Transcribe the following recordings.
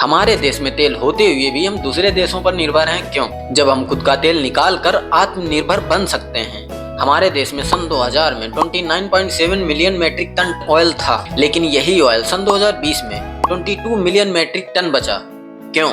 हमारे देश में तेल होते हुए भी हम दूसरे देशों पर निर्भर हैं क्यों, जब हम खुद का तेल निकाल कर आत्मनिर्भर बन सकते हैं। हमारे देश में सन 2000 में 29.7 मिलियन मैट्रिक टन ऑयल था, लेकिन यही ऑयल सन 2020 में 22 मिलियन मैट्रिक टन बचा। क्यों?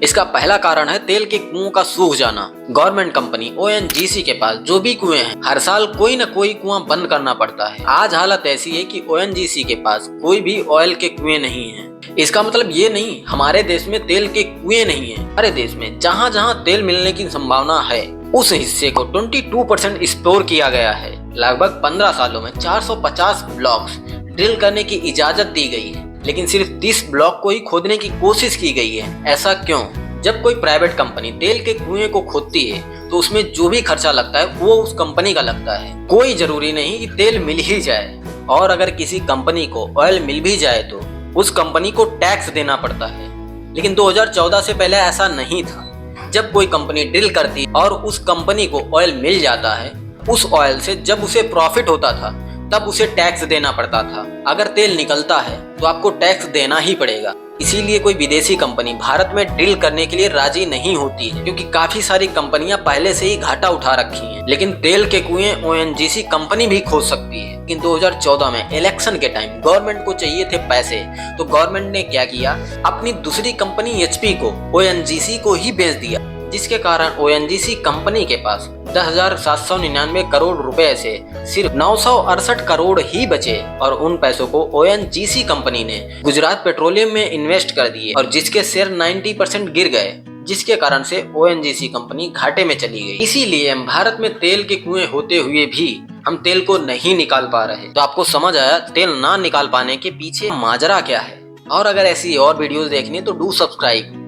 इसका पहला कारण है तेल के कुओं का सूख जाना। गवर्नमेंट कंपनी ONGC के पास जो भी कुएं हैं, हर साल कोई न कोई कुआं बंद करना पड़ता है। आज हालत ऐसी है कि ONGC के पास कोई भी ऑयल के कुएं नहीं है। इसका मतलब ये नहीं हमारे देश में तेल के कुएं नहीं है। हमारे देश में जहाँ जहाँ तेल मिलने की संभावना है, उस हिस्से को 22% स्टोर किया गया है। लगभग 15 सालों में 450 ब्लॉक्स ड्रिल करने की इजाजत दी गई है, लेकिन सिर्फ 30 ब्लॉक को ही खोदने की कोशिश की गई है। ऐसा क्यों? जब कोई प्राइवेट कंपनी तेल के कुएं को खोदती है तो उसमें जो भी खर्चा लगता है वो उस कंपनी का लगता है। कोई जरूरी नहीं कि तेल मिल ही जाए, और अगर किसी कंपनी को ऑयल मिल भी जाए तो उस कंपनी को टैक्स देना पड़ता है। लेकिन 2014 से पहले ऐसा नहीं था। जब कोई कंपनी ड्रिल करती और उस कंपनी को ऑयल मिल जाता है, उस ऑयल से जब उसे प्रॉफिट होता था तब उसे टैक्स देना पड़ता था। अगर तेल निकलता है तो आपको टैक्स देना ही पड़ेगा। इसीलिए कोई विदेशी कंपनी भारत में ड्रिल करने के लिए राजी नहीं होती है, क्योंकि काफी सारी कंपनियां पहले से ही घाटा उठा रखी हैं। लेकिन तेल के कुएं ONGC कंपनी भी खोद सकती है। लेकिन 2014 में इलेक्शन के टाइम गवर्नमेंट को चाहिए थे पैसे, तो गवर्नमेंट ने क्या किया, अपनी दूसरी कंपनी HP को ONGC को ही बेच दिया, जिसके कारण ONGC कंपनी के पास 10,799 करोड़ रुपए से सिर्फ 968 करोड़ ही बचे, और उन पैसों को ONGC कंपनी ने गुजरात पेट्रोलियम में इन्वेस्ट कर दिए, और जिसके शेयर 90% गिर गए, जिसके कारण से ONGC कंपनी घाटे में चली गई। इसीलिए हम भारत में तेल के कुएं होते हुए भी हम तेल को नहीं निकाल पा रहे। तो आपको समझ आया तेल ना निकाल पाने के पीछे माजरा क्या है। और अगर ऐसी और वीडियोस देखनी है तो डू सब्सक्राइब।